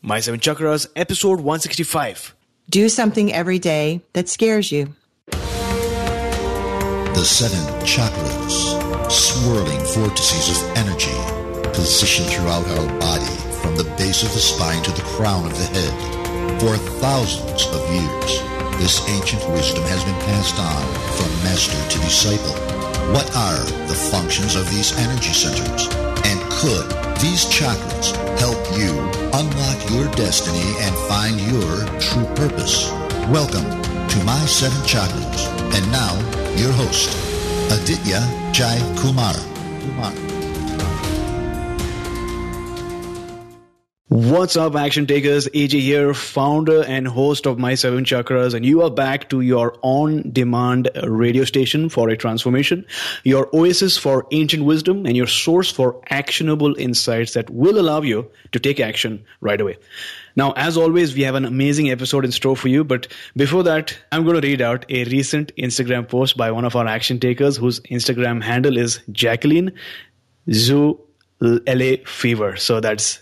My Seven Chakras, episode 165. Do something every day that scares you. The seven chakras, swirling vortices of energy, positioned throughout our body from the base of the spine to the crown of the head. For thousands of years, this ancient wisdom has been passed on from master to disciple. What are the functions of these energy centers? And could these chakras help you unlock your destiny and find your true purpose? Welcome to My Seven Chakras. And now, your host, Aditya Jai Kumar. What's up, action takers? AJ here, founder and host of My Seven Chakras, and you are back to your on-demand radio station for a transformation, your oasis for ancient wisdom, and your source for actionable insights that will allow you to take action right away. Now, as always, we have an amazing episode in store for you, but before that, I'm going to read out a recent Instagram post by one of our action takers whose Instagram handle is Jacqueline Zhu LA Fever. So that's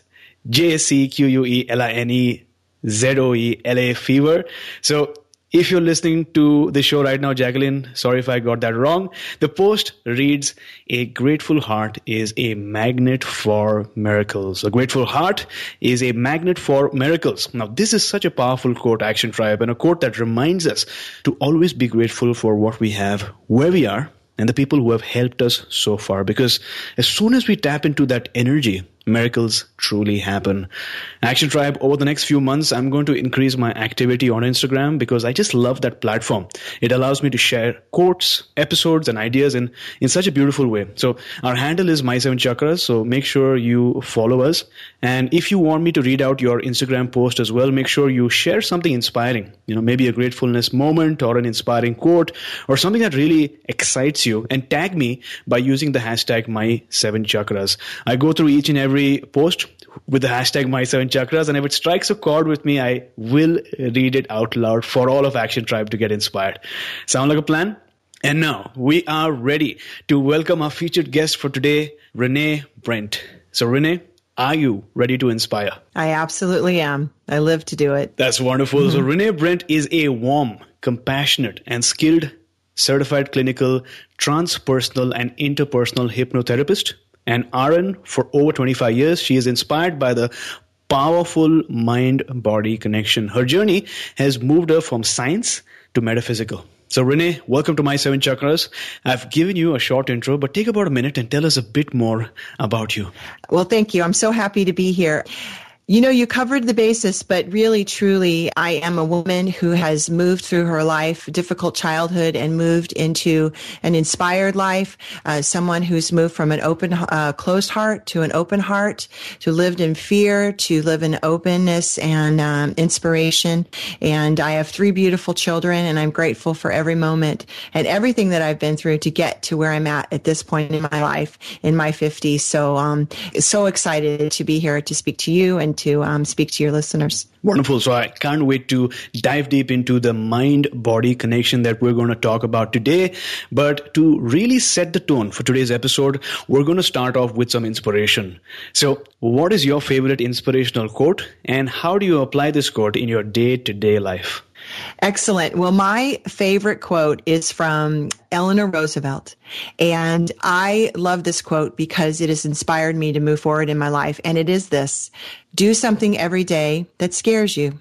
JCQUELINEZOELA Fever. So if you're listening to the show right now, Jacqueline, sorry if I got that wrong. The post reads, a grateful heart is a magnet for miracles. A grateful heart is a magnet for miracles. Now, this is such a powerful quote, Action Tribe, and a quote that reminds us to always be grateful for what we have, where we are, and the people who have helped us so far. Because as soon as we tap into that energy, miracles truly happen. Action Tribe, over the next few months, I'm going to increase my activity on Instagram because I just love that platform. It allows me to share quotes, episodes, and ideas in such a beautiful way. So our handle is My Seven Chakras, so make sure you follow us. And if you want me to read out your Instagram post as well, make sure you share something inspiring. Maybe a gratefulness moment or an inspiring quote or something that really excites you, and tag me by using the hashtag My7Chakras. I go through each and every post with the hashtag My7Chakras, and if it strikes a chord with me, I will read it out loud for all of Action Tribe to get inspired. Sound like a plan? And now we are ready to welcome our featured guest for today, Rene Brent. So Rene, are you ready to inspire? I absolutely am. I live to do it. That's wonderful. Mm-hmm. So Rene Brent is a warm, compassionate, and skilled certified clinical, transpersonal, and interpersonal hypnotherapist. And RN for over 25 years. She is inspired by the powerful mind-body connection. Her journey has moved her from science to metaphysical. So Rene, welcome to My Seven Chakras. I've given you a short intro, but take about a minute and tell us a bit more about you. Well, thank you. I'm so happy to be here. You covered the basis, but really, truly, I am a woman who has moved through her life, difficult childhood, and moved into an inspired life. Someone who's moved from an open, closed heart to an open heart, to lived in fear, to live in openness and inspiration. And I have 3 beautiful children, and I'm grateful for every moment and everything that I've been through to get to where I'm at this point in my life, in my 50s. So excited to be here to speak to you and to speak to your listeners. Wonderful. So I can't wait to dive deep into the mind-body connection that we're going to talk about today. But to really set the tone for today's episode, we're going to start off with some inspiration. So what is your favorite inspirational quote, and how do you apply this quote in your day-to-day life? Excellent. Well, my favorite quote is from Eleanor Roosevelt. And I love this quote because it has inspired me to move forward in my life. And it is this: do something every day that scares you.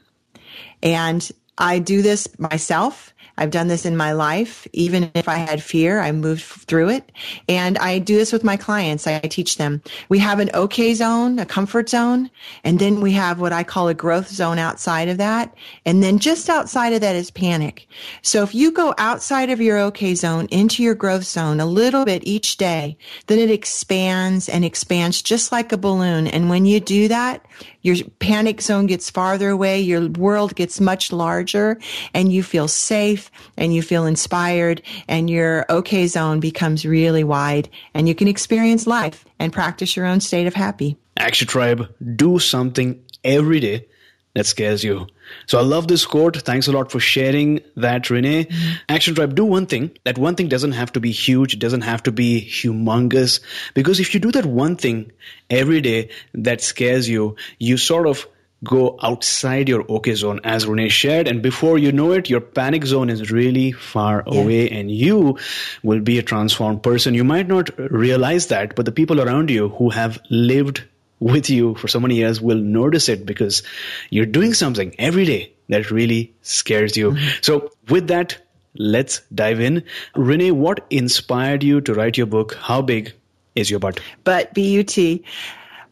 And I do this myself. I've done this in my life. Even if I had fear, I moved through it. And I do this with my clients. I teach them. We have an okay zone, a comfort zone, and then we have what I call a growth zone outside of that. And then just outside of that is panic. So if you go outside of your okay zone into your growth zone a little bit each day, then it expands and expands just like a balloon. And when you do that, your panic zone gets farther away, your world gets much larger, and you feel safe and you feel inspired, and your okay zone becomes really wide, and you can experience life and practice your own state of happy. Action Tribe, do something every day that scares you. So I love this quote. Thanks a lot for sharing that, Rene. Action Tribe, do one thing. That one thing doesn't have to be huge. It doesn't have to be humongous. Because if you do that one thing every day that scares you, you sort of go outside your okay zone, as Rene shared. And before you know it, your panic zone is really far away and you will be a transformed person. You might not realize that, but the people around you who have lived with you for so many years will notice it because you're doing something every day that really scares you. So with that, let's dive in. Rene, what inspired you to write your book, How Big Is Your Butt? But B-U-T.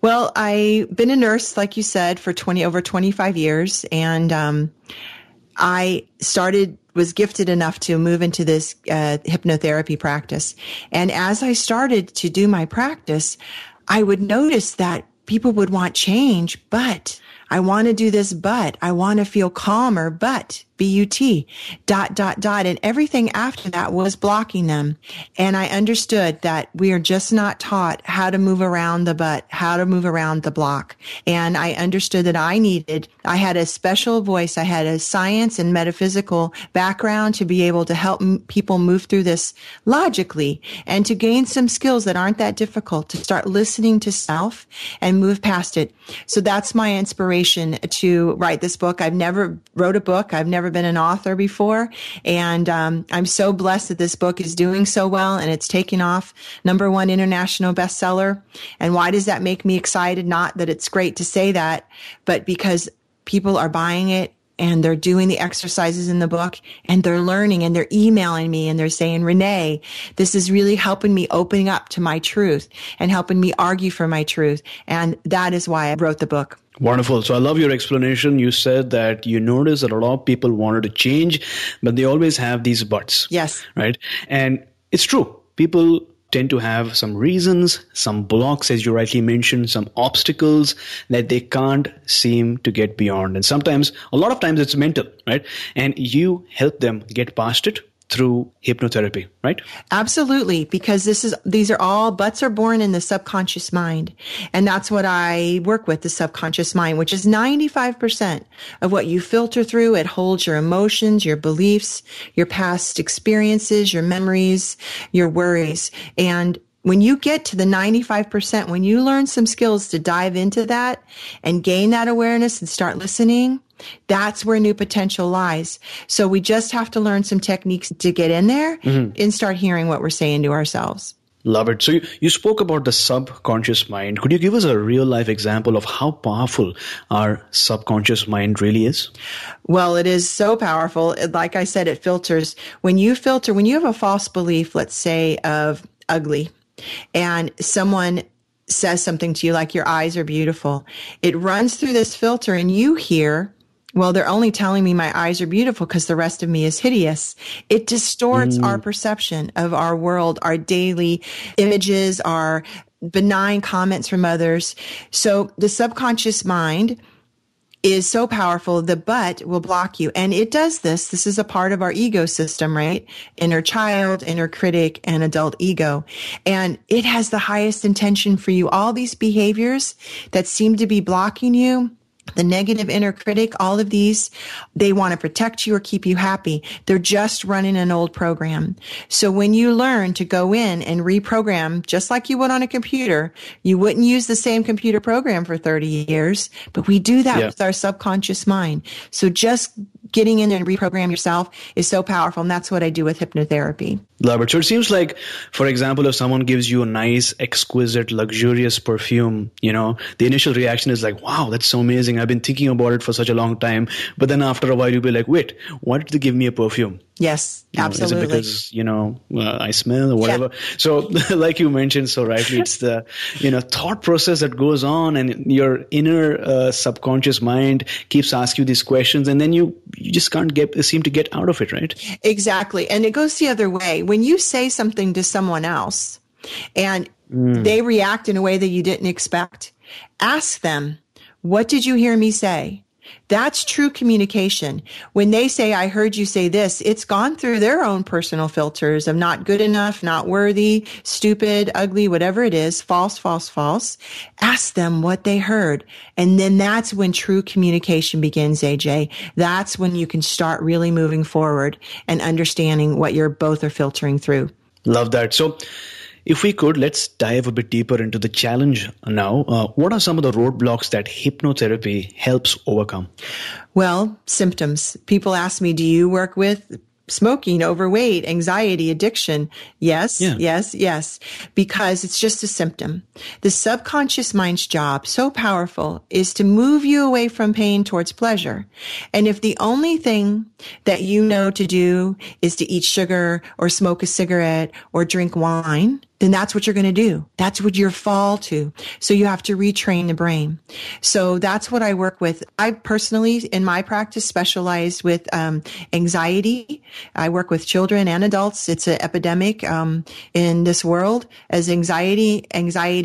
Well, I've been a nurse, like you said, for over 25 years. And I was gifted enough to move into this hypnotherapy practice. And as I started to do my practice, I would notice that people would want change, but I want to do this, but I want to feel calmer, but B-U-T, ... And everything after that was blocking them. And I understood that we are just not taught how to move around the butt, how to move around the block. And I understood that I had a special voice. I had a science and metaphysical background to be able to help people move through this logically and to gain some skills that aren't that difficult, to start listening to self and move past it. So that's my inspiration to write this book. I've never wrote a book. I've never been an author before. And I'm so blessed that this book is doing so well and it's taking off, #1 international bestseller. And why does that make me excited? Not that it's great to say that, but because people are buying it and they're doing the exercises in the book and they're learning and they're emailing me and they're saying, Rene, this is really helping me opening up to my truth and helping me argue for my truth. And that is why I wrote the book. Wonderful. So I love your explanation. You said that you noticed that a lot of people wanted to change, but they always have these buts. Yes. Right? And it's true. People tend to have some reasons, some blocks, as you rightly mentioned, some obstacles that they can't seem to get beyond. And a lot of times it's mental, right? And you help them get past it through hypnotherapy, right? Absolutely, because these are all butts are born in the subconscious mind. And that's what I work with, the subconscious mind, which is 95% of what you filter through. It holds your emotions, your beliefs, your past experiences, your memories, your worries. And when you get to the 95%, when you learn some skills to dive into that and gain that awareness and start listening, that's where new potential lies. So we just have to learn some techniques to get in there and start hearing what we're saying to ourselves. Love it. So you spoke about the subconscious mind. Could you give us a real life example of how powerful our subconscious mind really is? Well, it is so powerful. Like I said, it filters. When you have a false belief, let's say of ugly, and someone says something to you like your eyes are beautiful, it runs through this filter and you hear, well, they're only telling me my eyes are beautiful because the rest of me is hideous. It distorts our perception of our world, our daily images, our benign comments from others. So the subconscious mind is so powerful, the but will block you. And it does this. This is a part of our ego system, right? Inner child, inner critic, and adult ego. And it has the highest intention for you. All these behaviors that seem to be blocking you, the negative inner critic, all of these, they want to protect you or keep you happy. They're just running an old program. So when you learn to go in and reprogram, just like you would on a computer, you wouldn't use the same computer program for 30 years, but we do that with our subconscious mind. So just getting in and reprogram yourself is so powerful. And that's what I do with hypnotherapy. Love it. So it seems like, for example, if someone gives you a nice, exquisite, luxurious perfume, the initial reaction is like, wow, that's so amazing. I've been thinking about it for such a long time. But then after a while, you'll be like, wait, why did they give me a perfume? Yes, absolutely. Is it because, I smell or whatever? Yeah. So like you mentioned so rightly, it's the, thought process that goes on and your inner subconscious mind keeps asking you these questions and then you just can't seem to get out of it, right? Exactly. And it goes the other way. When you say something to someone else and they react in a way that you didn't expect, ask them, what did you hear me say? That's true communication. When they say, I heard you say this, it's gone through their own personal filters of not good enough, not worthy, stupid, ugly, whatever it is, false, false, false. Ask them what they heard. And then that's when true communication begins, AJ. That's when you can start really moving forward and understanding what you're both are filtering through. Love that. So if we could, let's dive a bit deeper into the challenge now. What are some of the roadblocks that hypnotherapy helps overcome? Well, symptoms. People ask me, do you work with smoking, overweight, anxiety, addiction? Yes, Yeah. yes, because it's just a symptom. The subconscious mind's job, so powerful, is to move you away from pain towards pleasure. And if the only thing that you know to do is to eat sugar or smoke a cigarette or drink wine, then that's what you're going to do. That's what you're fall to. So you have to retrain the brain. So that's what I work with. I personally, in my practice, specialize with anxiety. I work with children and adults. It's an epidemic in this world. As anxiety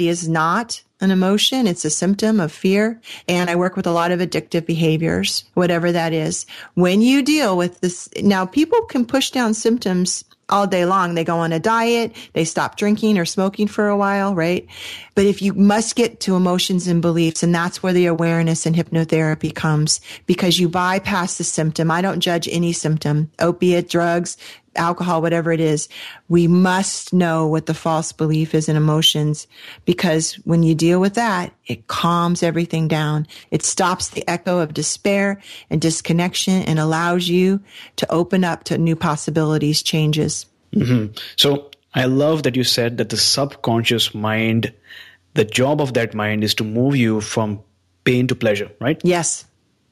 is not an emotion. It's a symptom of fear. And I work with a lot of addictive behaviors, whatever that is. When you deal with this, now people can push down symptoms all day long. They go on a diet, they stop drinking or smoking for a while, right? But if you must get to emotions and beliefs, and that's where the awareness in hypnotherapy comes, because you bypass the symptom. I don't judge any symptom, opiate, drugs, alcohol, whatever it is. We must know what the false belief is in emotions, because when you deal with that, it calms everything down. It stops the echo of despair and disconnection and allows you to open up to new possibilities, changes. Mm-hmm. So I love that you said that the subconscious mind, the job of that mind is to move you from pain to pleasure, right? Yes.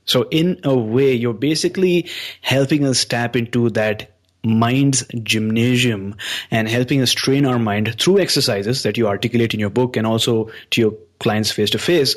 So in a way, you're basically helping us tap into that mind's gymnasium and helping us train our mind through exercises that you articulate in your book and also to your clients face to face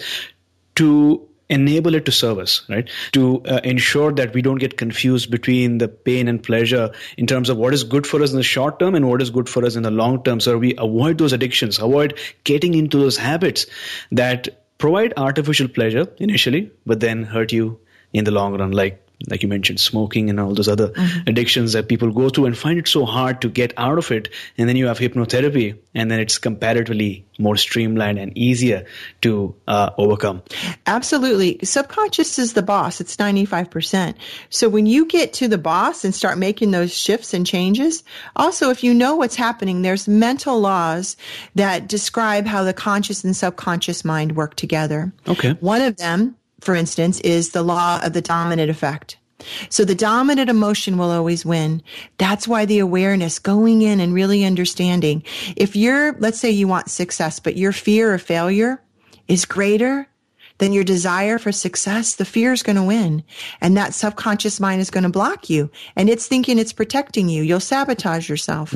to enable it to serve us, right? To ensure that we don't get confused between the pain and pleasure in terms of what is good for us in the short term and what is good for us in the long term. So we avoid those addictions, avoid getting into those habits that provide artificial pleasure initially, but then hurt you in the long run, like you mentioned, smoking and all those other addictions that people go through and find it so hard to get out of it. And then you have hypnotherapy, and then it's comparatively more streamlined and easier to overcome. Absolutely. Subconscious is the boss. It's 95%. So when you get to the boss and start making those shifts and changes, also, if you know what's happening, there's mental laws that describe how the conscious and subconscious mind work together. Okay. One of them, for instance, is the law of the dominant effect. So the dominant emotion will always win. That's why the awareness, going in and really understanding. If let's say you want success, but your fear of failure is greater than your desire for success, the fear is going to win. And that subconscious mind is going to block you. And it's thinking it's protecting you. You'll sabotage yourself.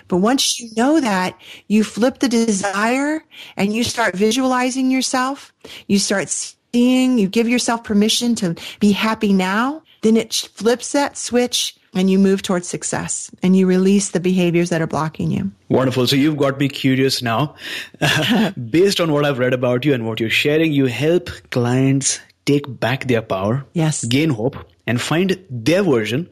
But once you know that, you flip the desire and you start visualizing yourself. You start you give yourself permission to be happy now, then it flips that switch and you move towards success and you release the behaviors that are blocking you. Wonderful. So you've got me curious now. Based on what I've read about you and what you're sharing, you help clients take back their power, yes, gain hope, and find their version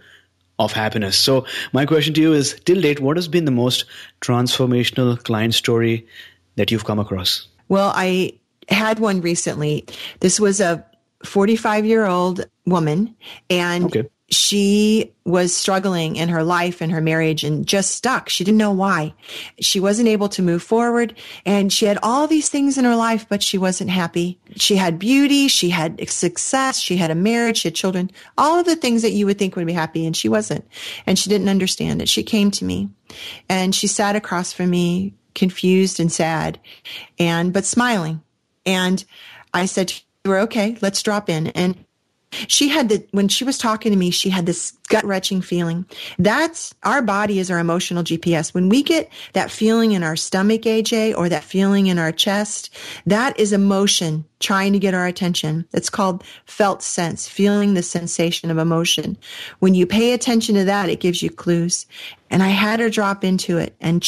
of happiness. So my question to you is, till date, what has been the most transformational client story that you've come across? Well, I had one recently. This was a 45-year-old woman, and she was struggling in her life and her marriage and just stuck. She didn't know why. She wasn't able to move forward, and she had all these things in her life, but she wasn't happy. She had beauty, she had success, she had a marriage, she had children, all of the things that you would think would be happy, and she wasn't. And she didn't understand it. She came to me, and she sat across from me, confused and sad, but smiling. And I said to her, okay, let's drop in. And she had when she was talking to me, she had this gut-wrenching feeling. That's our body is our emotional GPS. When we get that feeling in our stomach, AJ, or that feeling in our chest, that is emotion trying to get our attention. It's called felt sense, feeling the sensation of emotion. When you pay attention to that, it gives you clues. And I had her drop into it, and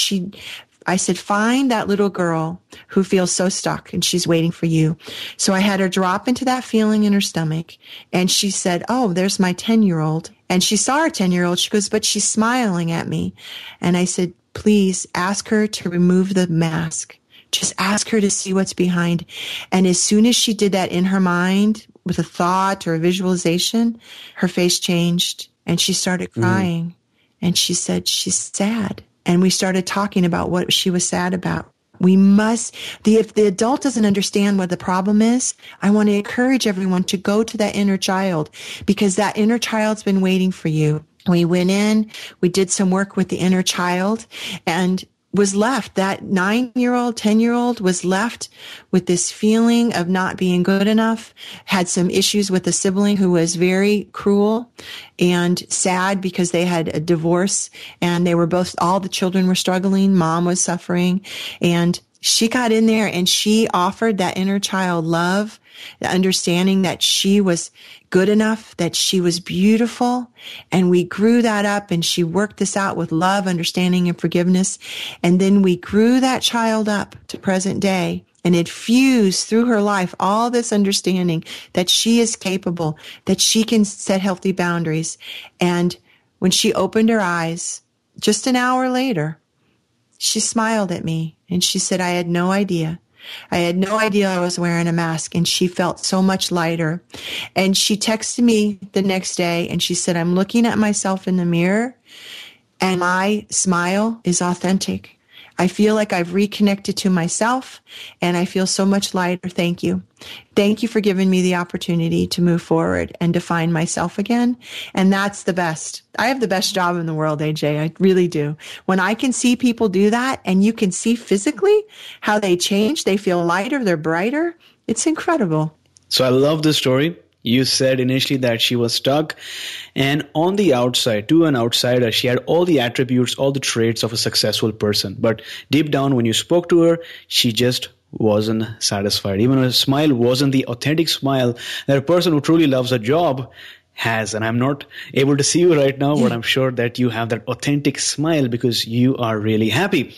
I said, find that little girl who feels so stuck and she's waiting for you. So I had her drop into that feeling in her stomach, and she said, oh, there's my 10-year-old. And she saw her 10-year-old. She goes, but she's smiling at me. And I said, please ask her to remove the mask. Just ask her to see what's behind. And as soon as she did that in her mind with a thought or a visualization, her face changed and she started crying. And she said, she's sad. And we started talking about what she was sad about. If the adult doesn't understand what the problem is, I want to encourage everyone to go to that inner child, because that inner child's been waiting for you. We went in, we did some work with the inner child, and was left, that 9-year-old, 10-year-old was left with this feeling of not being good enough, had some issues with a sibling who was very cruel and sad because they had a divorce, and they were both, all the children were struggling, mom was suffering, and she got in there and she offered that inner child love, the understanding that she was good enough, that she was beautiful. And we grew that up, and she worked this out with love, understanding, and forgiveness. And then we grew that child up to present day, and it fused through her life all this understanding that she is capable, that she can set healthy boundaries. And when she opened her eyes, just an hour later, she smiled at me and she said, I had no idea. I had no idea I was wearing a mask, and she felt so much lighter. And she texted me the next day and she said, I'm looking at myself in the mirror and my smile is authentic. I feel like I've reconnected to myself and I feel so much lighter. Thank you. Thank you for giving me the opportunity to move forward and to find myself again. And that's the best. I have the best job in the world, AJ. I really do. When I can see people do that and you can see physically how they change, they feel lighter, they're brighter. It's incredible. So I love this story. You said initially that she was stuck, and on the outside, to an outsider, she had all the attributes, all the traits of a successful person. But deep down, when you spoke to her, she just wasn't satisfied. Even her smile wasn't the authentic smile that a person who truly loves a job has. And I'm not able to see you right now, but I'm sure that you have that authentic smile because you are really happy.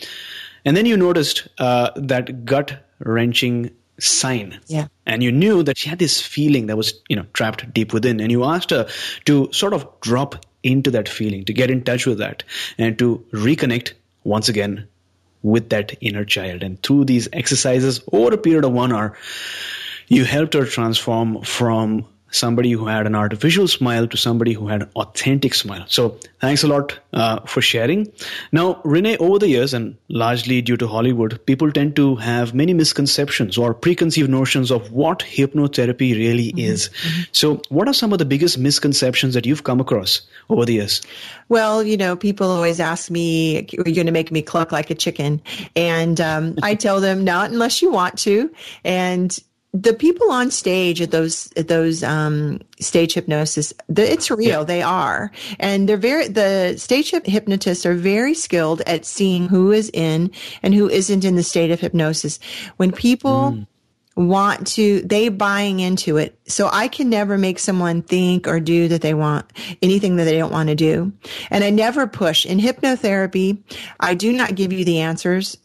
And then you noticed that gut-wrenching sign. Yeah. And you knew that she had this feeling that was, trapped deep within. And you asked her to sort of drop into that feeling, to get in touch with that, and to reconnect once again with that inner child. And through these exercises over a period of 1 hour, you helped her transform from somebody who had an artificial smile to somebody who had an authentic smile. So thanks a lot for sharing. Now, Rene, over the years, and largely due to Hollywood, people tend to have many misconceptions or preconceived notions of what hypnotherapy really is. Mm-hmm. So what are some of the biggest misconceptions that you've come across over the years? Well, people always ask me, are you going to make me cluck like a chicken? And I tell them, not unless you want to. And the people on stage at those stage hypnosis, it's real. Yeah. They are. And the stage hypnotists are very skilled at seeing who is in and who isn't in the state of hypnosis. When people want to, they buying into it. So I can never make someone think or do that they want anything that they don't want to do. And I never push. In hypnotherapy, I do not give you the answers.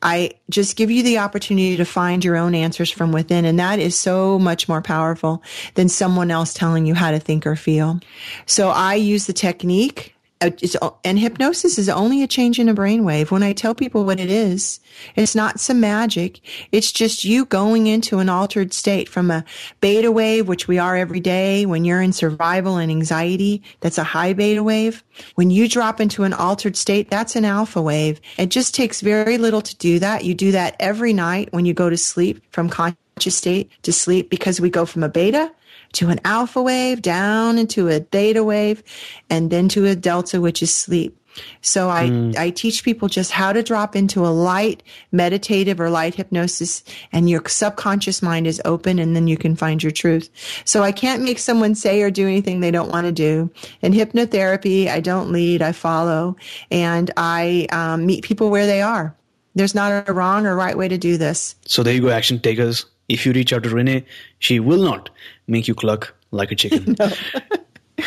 I just give you the opportunity to find your own answers from within. And that is so much more powerful than someone else telling you how to think or feel. So I use the technique. And hypnosis is only a change in a brainwave. When I tell people what it is, it's not some magic. It's just you going into an altered state from a beta wave, which we are every day. When you're in survival and anxiety, that's a high beta wave. When you drop into an altered state, that's an alpha wave. It just takes very little to do that. You do that every night when you go to sleep, from conscious state to sleep, because we go from a beta to an alpha wave, down into a theta wave, and then to a delta, which is sleep. So I teach people just how to drop into a light meditative or light hypnosis, and your subconscious mind is open, and then you can find your truth. So I can't make someone say or do anything they don't want to do. In hypnotherapy, I don't lead, I follow, and I meet people where they are. There's not a wrong or right way to do this. So there you go, action takers. If you reach out to Rene, she will not make you cluck like a chicken. No.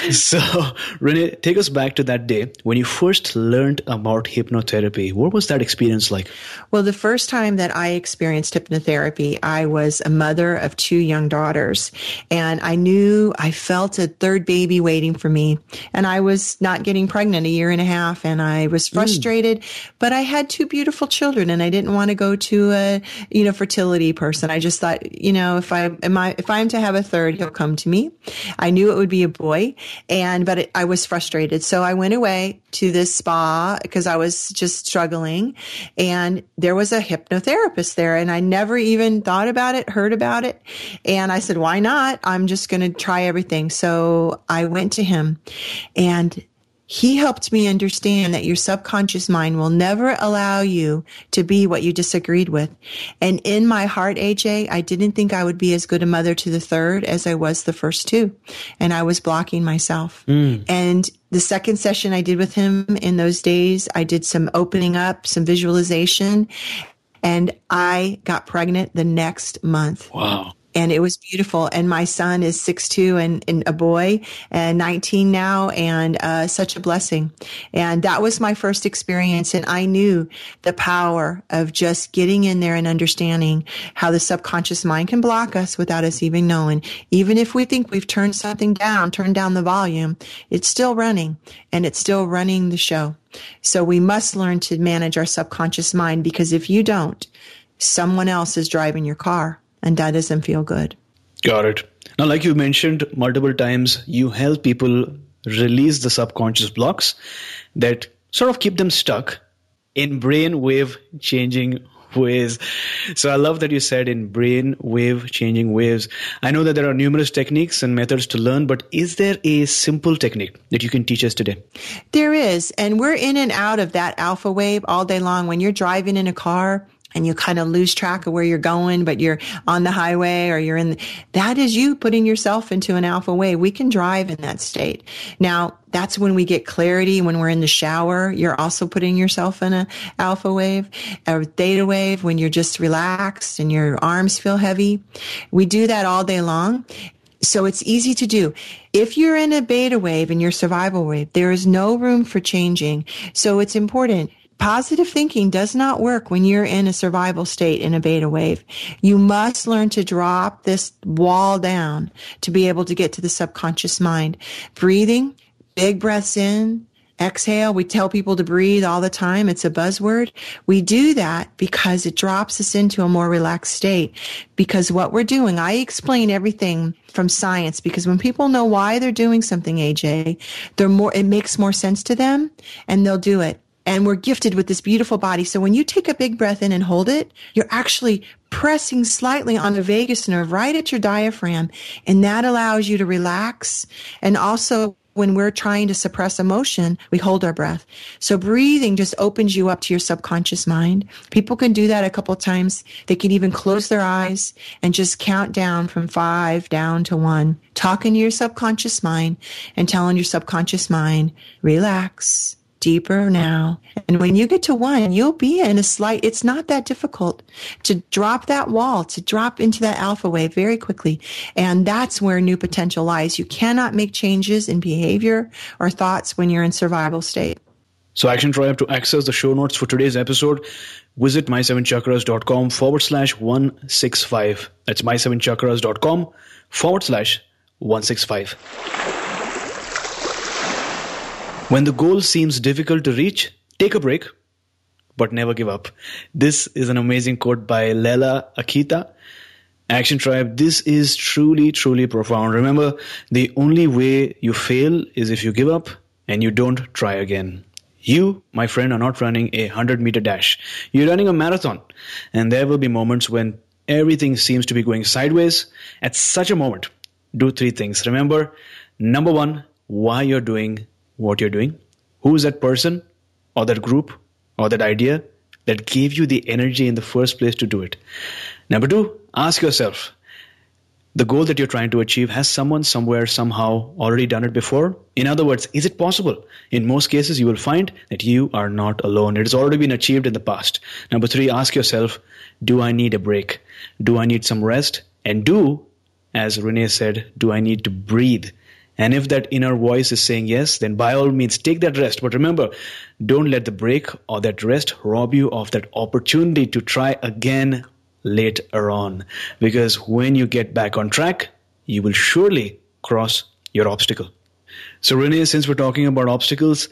So, Rene, take us back to that day when you first learned about hypnotherapy. What was that experience like? Well, the first time that I experienced hypnotherapy, I was a mother of 2 young daughters, and I felt a third baby waiting for me, and I was not getting pregnant 1.5 years, and I was frustrated, but I had 2 beautiful children, and I didn't want to go to a, fertility person. I just thought, if I'm to have a third, he'll come to me. I knew it would be a boy. But I was frustrated. So I went away to this spa because I was just struggling. And there was a hypnotherapist there, and I never even thought about it, heard about it. And I said, why not? I'm just going to try everything. So I went to him, and he helped me understand that your subconscious mind will never allow you to be what you disagreed with. And in my heart, AJ, I didn't think I would be as good a mother to the third as I was the first two. And I was blocking myself. And the second session I did with him in those days, I did some opening up, some visualization, and I got pregnant the next month. Wow. And it was beautiful. And my son is 6'2" and a boy, and 19 now, and such a blessing. And that was my first experience. And I knew the power of just getting in there and understanding how the subconscious mind can block us without us even knowing. Even if we think we've turned something down, turned down the volume, it's still running, and it's still running the show. So we must learn to manage our subconscious mind, because if you don't, someone else is driving your car. And that doesn't feel good. Got it. Now, like you mentioned multiple times, you help people release the subconscious blocks that sort of keep them stuck in brainwave changing ways. So I love that you said in brainwave changing waves. I know that there are numerous techniques and methods to learn, but is there a simple technique that you can teach us today? There is. And we're in and out of that alpha wave all day long. When you're driving in a car, and you kind of lose track of where you're going, but you're on the highway, or that is you putting yourself into an alpha wave. We can drive in that state. Now, that's when we get clarity. When we're in the shower, you're also putting yourself in an alpha wave, a theta wave, when you're just relaxed and your arms feel heavy. We do that all day long. So it's easy to do. If you're in a beta wave, in your survival wave, there is no room for changing. So it's important. Positive thinking does not work when you're in a survival state in a beta wave. You must learn to drop this wall down to be able to get to the subconscious mind. Breathing, big breaths in, exhale. We tell people to breathe all the time. It's a buzzword. We do that because it drops us into a more relaxed state. Because what we're doing, I explain everything from science, because when people know why they're doing something, AJ, it makes more sense to them, and they'll do it. And we're gifted with this beautiful body. So when you take a big breath in and hold it, you're actually pressing slightly on the vagus nerve right at your diaphragm. And that allows you to relax. And also, when we're trying to suppress emotion, we hold our breath. So breathing just opens you up to your subconscious mind. People can do that a couple of times. They can even close their eyes and just count down from 5 down to 1. Talking to your subconscious mind and telling your subconscious mind, relax. Deeper now. And when you get to 1, you'll be in it's not that difficult to drop that wall, to drop into that alpha wave very quickly. And that's where new potential lies. You cannot make changes in behavior or thoughts when you're in survival state. So Action Tribe, to access the show notes for today's episode, visit my7chakras.com/165. That's my7chakras.com/165. When the goal seems difficult to reach, take a break, but never give up. This is an amazing quote by Lela Akita. Action Tribe, this is truly, truly profound. Remember, the only way you fail is if you give up and you don't try again. You, my friend, are not running a 100-meter dash. You're running a marathon. And there will be moments when everything seems to be going sideways. At such a moment, do 3 things. Remember, number 1, why you're doing what you're doing. Who is that person or that group or that idea that gave you the energy in the first place to do it? Number 2, ask yourself, the goal that you're trying to achieve, has someone somewhere somehow already done it before? In other words, is it possible? In most cases, you will find that you are not alone. It has already been achieved in the past. Number 3, ask yourself, do I need a break? Do I need some rest? And as Rene said, do I need to breathe? And if that inner voice is saying yes, then by all means, take that rest. But remember, don't let the break or that rest rob you of that opportunity to try again later on. Because when you get back on track, you will surely cross your obstacle. So Rene, since we're talking about obstacles,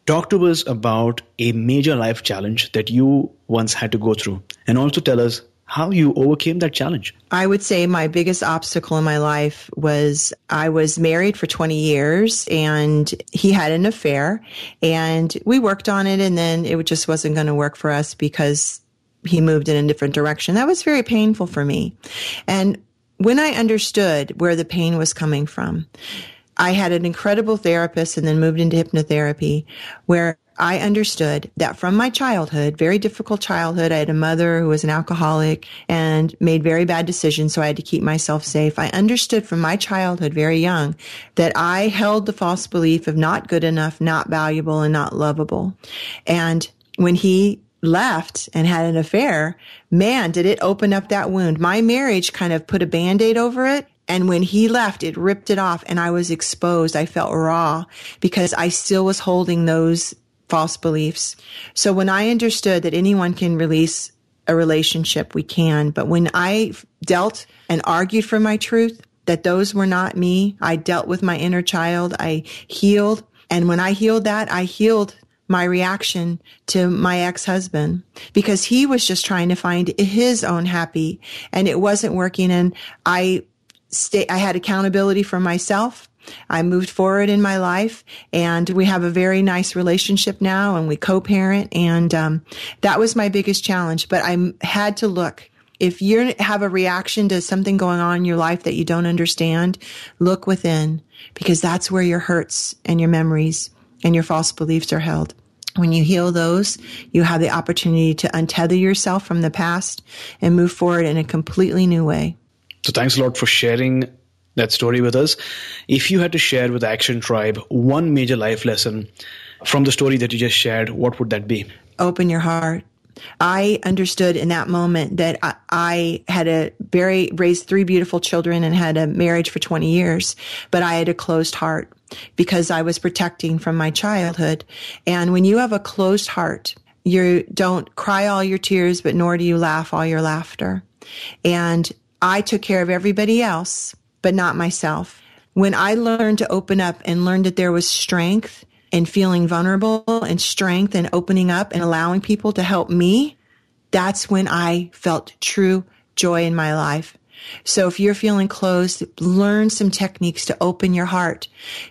talk to us about a major life challenge that you once had to go through. And also tell us how you overcame that challenge. I would say my biggest obstacle in my life was I was married for 20 years and he had an affair, and we worked on it, and then it just wasn't going to work for us because he moved in a different direction. That was very painful for me. And when I understood where the pain was coming from, I had an incredible therapist and then moved into hypnotherapy, where I understood that from my childhood, very difficult childhood, I had a mother who was an alcoholic and made very bad decisions, so I had to keep myself safe. I understood from my childhood, very young, that I held the false belief of not good enough, not valuable, and not lovable. And when he left and had an affair, man, did it open up that wound. My marriage kind of put a Band-Aid over it. And when he left, it ripped it off, and I was exposed. I felt raw because I still was holding those false beliefs. So when I understood that anyone can release a relationship, we can. But when I dealt and argued for my truth, that those were not me, I dealt with my inner child, I healed. And when I healed that, I healed my reaction to my ex-husband, because he was just trying to find his own happy, and it wasn't working. And I had accountability for myself. I moved forward in my life, and we have a very nice relationship now, and we co-parent. And that was my biggest challenge. But I had to look. If you have a reaction to something going on in your life that you don't understand, look within, because that's where your hurts and your memories and your false beliefs are held. When you heal those, you have the opportunity to untether yourself from the past and move forward in a completely new way. So thanks a lot for sharing that story with us. If you had to share with Action Tribe one major life lesson from the story that you just shared, what would that be? Open your heart. I understood in that moment that I had raised 3 beautiful children and had a marriage for 20 years, but I had a closed heart because I was protecting from my childhood. And when you have a closed heart, you don't cry all your tears, but nor do you laugh all your laughter. And I took care of everybody else, but not myself. When I learned to open up and learned that there was strength and feeling vulnerable and strength and opening up and allowing people to help me, that's when I felt true joy in my life. So if you're feeling closed, learn some techniques to open your heart,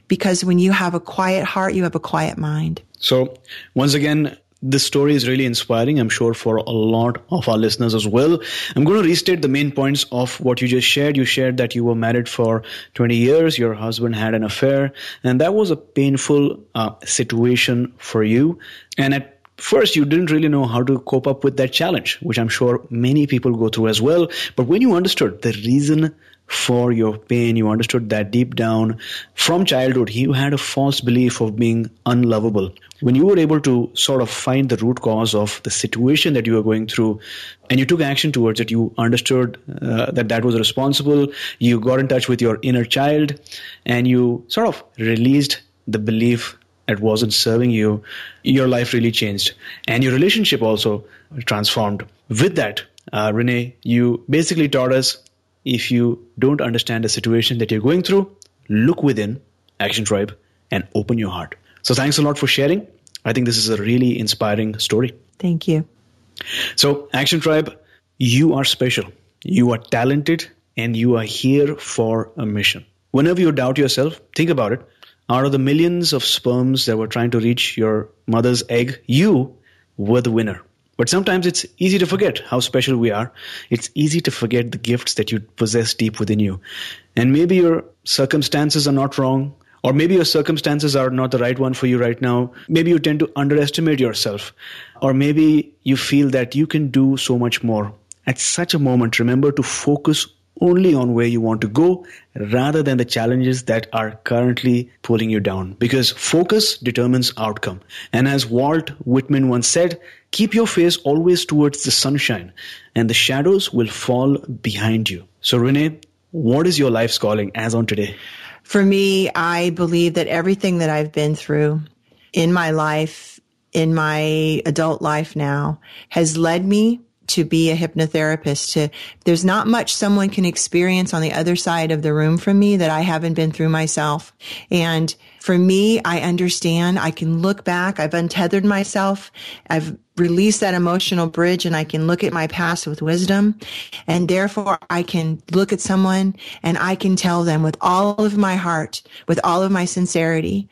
because when you have a quiet heart, you have a quiet mind. So once again, this story is really inspiring, I'm sure, for a lot of our listeners as well. I'm going to restate the main points of what you just shared. You shared that you were married for 20 years, your husband had an affair, and that was a painful situation for you. And at first, you didn't really know how to cope up with that challenge, which I'm sure many people go through as well. But when you understood the reason for your pain, you understood that deep down from childhood, you had a false belief of being unlovable. When you were able to sort of find the root cause of the situation that you were going through, and you took action towards it, you understood that was responsible, you got in touch with your inner child, and you sort of released the belief that wasn't serving you, your life really changed. And your relationship also transformed. With that, Rene, you basically taught us, if you don't understand the situation that you're going through, look within, Action Tribe, and open your heart. So thanks a lot for sharing. I think this is a really inspiring story. Thank you. So Action Tribe, you are special. You are talented, and you are here for a mission. Whenever you doubt yourself, think about it. Out of the millions of sperms that were trying to reach your mother's egg, you were the winner. But sometimes it's easy to forget how special we are. It's easy to forget the gifts that you possess deep within you. And maybe your circumstances are not wrong, or maybe your circumstances are not the right one for you right now. Maybe you tend to underestimate yourself, or maybe you feel that you can do so much more. At such a moment, remember to focus only on where you want to go rather than the challenges that are currently pulling you down, because focus determines outcome. And as Walt Whitman once said, keep your face always towards the sunshine and the shadows will fall behind you. So Rene, what is your life's calling as on today? For me, I believe that everything that I've been through in my life, in my adult life now, has led me to be a hypnotherapist. There's not much someone can experience on the other side of the room from me that I haven't been through myself. And for me, I understand. I can look back. I've untethered myself. I've released that emotional bridge, and I can look at my past with wisdom. And therefore, I can look at someone and I can tell them with all of my heart, with all of my sincerity,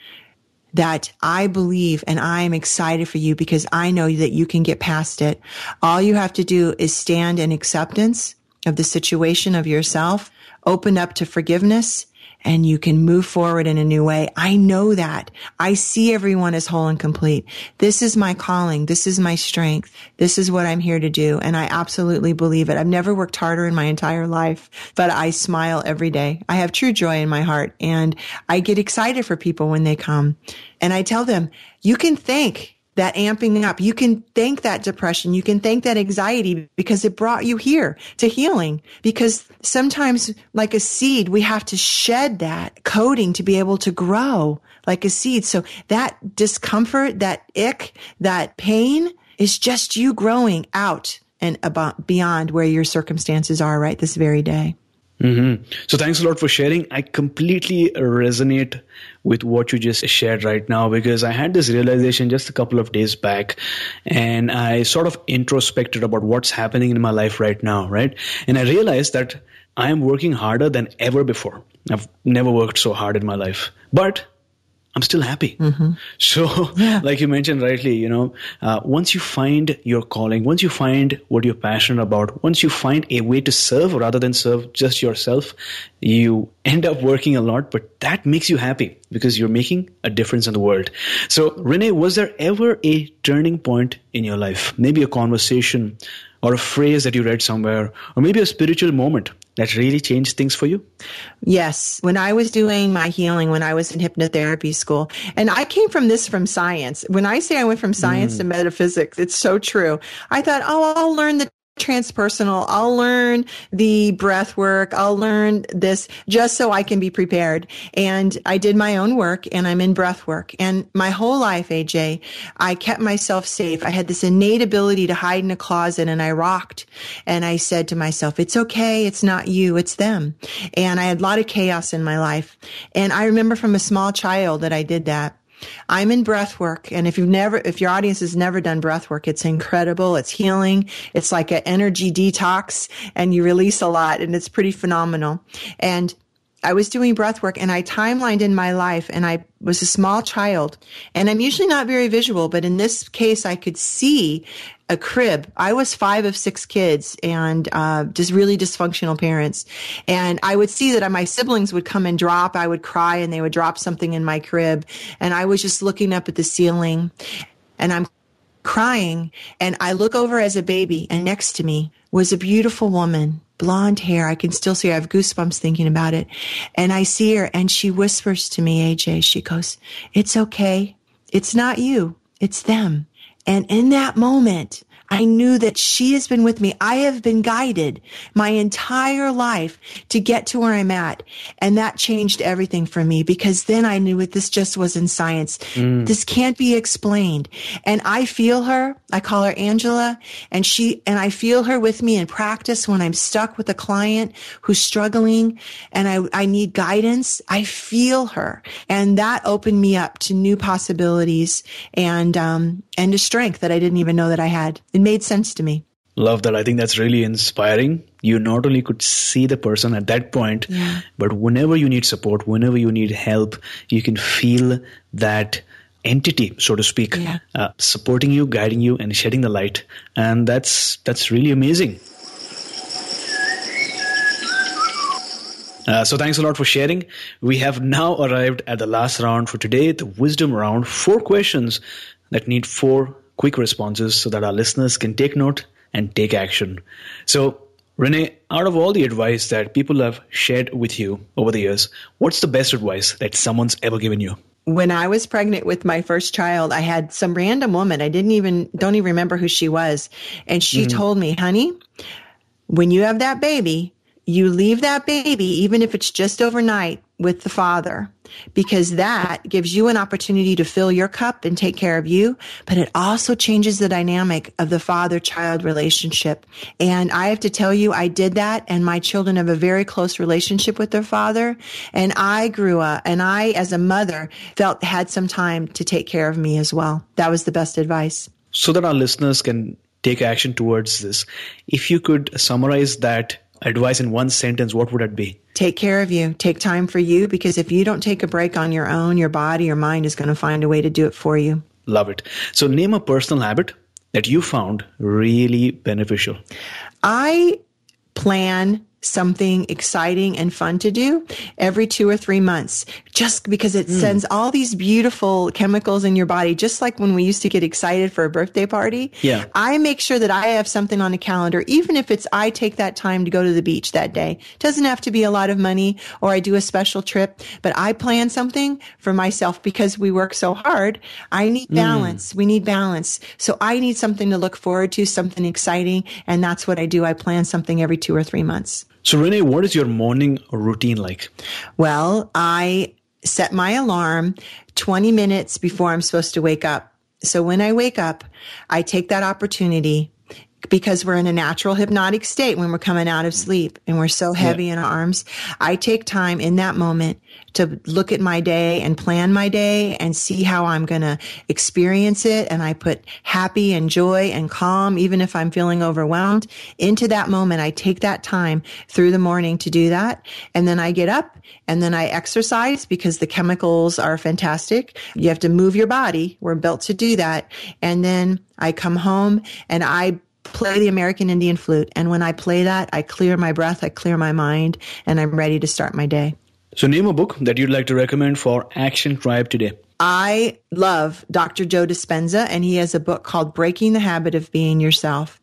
that I believe and I am excited for you because I know that you can get past it. All you have to do is stand in acceptance of the situation, of yourself, open up to forgiveness, and you can move forward in a new way. I know that. I see everyone as whole and complete. This is my calling. This is my strength. This is what I'm here to do. And I absolutely believe it. I've never worked harder in my entire life, but I smile every day. I have true joy in my heart, and I get excited for people when they come. And I tell them, you can thank that amping up. You can thank that depression. You can thank that anxiety because it brought you here to healing. Because sometimes, like a seed, we have to shed that coating to be able to grow like a seed. So that discomfort, that ick, that pain is just you growing out and beyond where your circumstances are right this very day. Mm-hmm. So thanks a lot for sharing. I completely resonate with what you just shared right now, because I had this realization just a couple of days back, and I sort of introspected about what's happening in my life right now, right? And I realized that I am working harder than ever before. I've never worked so hard in my life, but I'm still happy. Mm-hmm. So like you mentioned rightly, once you find your calling, once you find what you're passionate about, once you find a way to serve rather than serve just yourself, you end up working a lot, but that makes you happy because you're making a difference in the world. So Rene, was there ever a turning point in your life? Maybe a conversation or a phrase that you read somewhere, or maybe a spiritual moment that really changed things for you? Yes. When I was doing my healing, when I was in hypnotherapy school, and I came from science. When I say I went from science to metaphysics, it's so true. I thought, I'll learn the Transpersonal, I'll learn the breath work, I'll learn this just so I can be prepared. And I did my own work, and I'm in breath work. And my whole life, AJ, I kept myself safe. I had this innate ability to hide in a closet, and I rocked. And I said to myself, it's okay. It's not you. It's them. And I had a lot of chaos in my life. And I remember from a small child that I did that. I'm in breath work. And if your audience has never done breath work, it's incredible. It's healing. It's like an energy detox, and you release a lot, and it's pretty phenomenal. And I was doing breath work, and I timelined in my life, and I was a small child, and I'm usually not very visual, but in this case, I could see a crib. I was 5 of 6 kids, and just really dysfunctional parents. And I would see that my siblings would come and drop. I would cry, and they would drop something in my crib. And I was just looking up at the ceiling, and I'm crying. And I look over as a baby, and next to me was a beautiful woman, blonde hair. I can still see her. I have goosebumps thinking about it. And I see her, and she whispers to me, AJ, she goes, it's okay. It's not you. It's them. And in that moment, I knew that she has been with me. I have been guided my entire life to get to where I'm at. And that changed everything for me, because then I knew this just wasn't science. This can't be explained. And I feel her. I call her Angela. And I feel her with me in practice when I'm stuck with a client who's struggling and I need guidance. I feel her. And that opened me up to new possibilities and to strength that I didn't even know that I had. It made sense to me. Love that. I think that's really inspiring. You not only could see the person at that point, but whenever you need support, whenever you need help, you can feel that entity, so to speak, supporting you, guiding you, and shedding the light. And that's really amazing. So thanks a lot for sharing. We have now arrived at the last round for today, the wisdom round. 4 questions that need 4 quick responses so that our listeners can take note and take action. So, Rene, out of all the advice that people have shared with you over the years, what's the best advice that someone's ever given you? When I was pregnant with my first child, I had some random woman. I don't even remember who she was. And she told me, honey, when you have that baby, you leave that baby, even if it's just overnight, with the Father, because that gives you an opportunity to fill your cup and take care of you, but it also changes the dynamic of the father-child relationship. And I have to tell you, I did that, and my children have a very close relationship with their father. And I grew up, and I, as a mother, had some time to take care of me as well. That was the best advice. So that our listeners can take action towards this, if you could summarize that advice in one sentence, what would it be? Take care of you. Take time for you, because if you don't take a break on your own, your body, your mind is going to find a way to do it for you. Love it. So name a personal habit that you found really beneficial. I plan something exciting and fun to do every 2 or 3 months, just because it sends all these beautiful chemicals in your body, just like when we used to get excited for a birthday party. Yeah. I make sure that I have something on the calendar, even if it's I take that time to go to the beach that day. It doesn't have to be a lot of money, or I do a special trip, but I plan something for myself because we work so hard. I need balance. We need balance. So I need something to look forward to, something exciting. And that's what I do. I plan something every 2 or 3 months. So Rene, what is your morning routine like? Well, I set my alarm 20 minutes before I'm supposed to wake up. So when I wake up, I take that opportunity, because we're in a natural hypnotic state when we're coming out of sleep and we're so heavy in our arms. I take time in that moment to look at my day and plan my day and see how I'm going to experience it. And I put happy and joy and calm, even if I'm feeling overwhelmed, into that moment. I take that time through the morning to do that. And then I get up and then I exercise, because the chemicals are fantastic. You have to move your body. We're built to do that. And then I come home and I play the American Indian flute. And when I play that, I clear my breath, I clear my mind, and I'm ready to start my day. So name a book that you'd like to recommend for Action Tribe today. I love Dr. Joe Dispenza, and he has a book called Breaking the Habit of Being Yourself.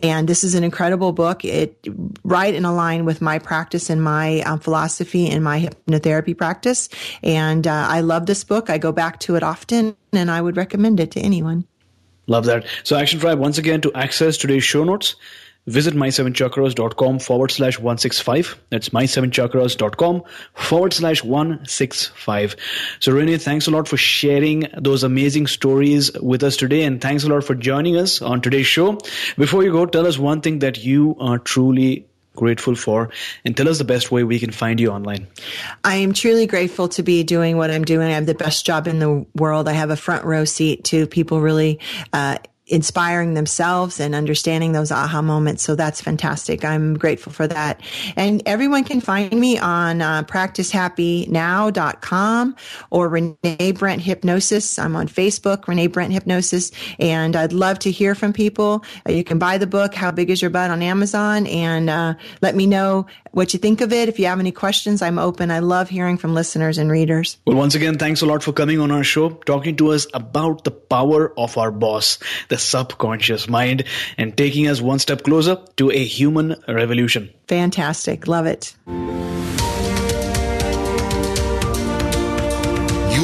And this is an incredible book. It right in line with my practice and my philosophy and my hypnotherapy practice. And I love this book. I go back to it often, and I would recommend it to anyone. Love that. So Action Tribe, once again, to access today's show notes, visit my7chakras.com/165. That's my7chakras.com/165. So Rene, thanks a lot for sharing those amazing stories with us today. And thanks a lot for joining us on today's show. Before you go, tell us one thing that you are truly grateful for, and tell us the best way we can find you online. I am truly grateful to be doing what I'm doing. I have the best job in the world. I have a front row seat to people really inspiring themselves and understanding those aha moments. So that's fantastic. I'm grateful for that. And everyone can find me on practicehappynow.com or Rene Brent Hypnosis. I'm on Facebook, Rene Brent Hypnosis. And I'd love to hear from people. You can buy the book, How Big Is Your Butt, on Amazon, and let me know what you think of it. If you have any questions, I'm open. I love hearing from listeners and readers. Well, once again, thanks a lot for coming on our show, talking to us about the power of our boss, the subconscious mind, and taking us one step closer to a human revolution. Fantastic. Love it. You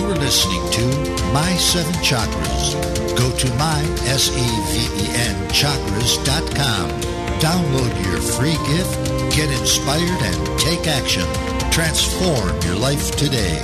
are listening to My 7 Chakras. Go to mysevenchakras.com. Download your free gift, get inspired, and take action. Transform your life today.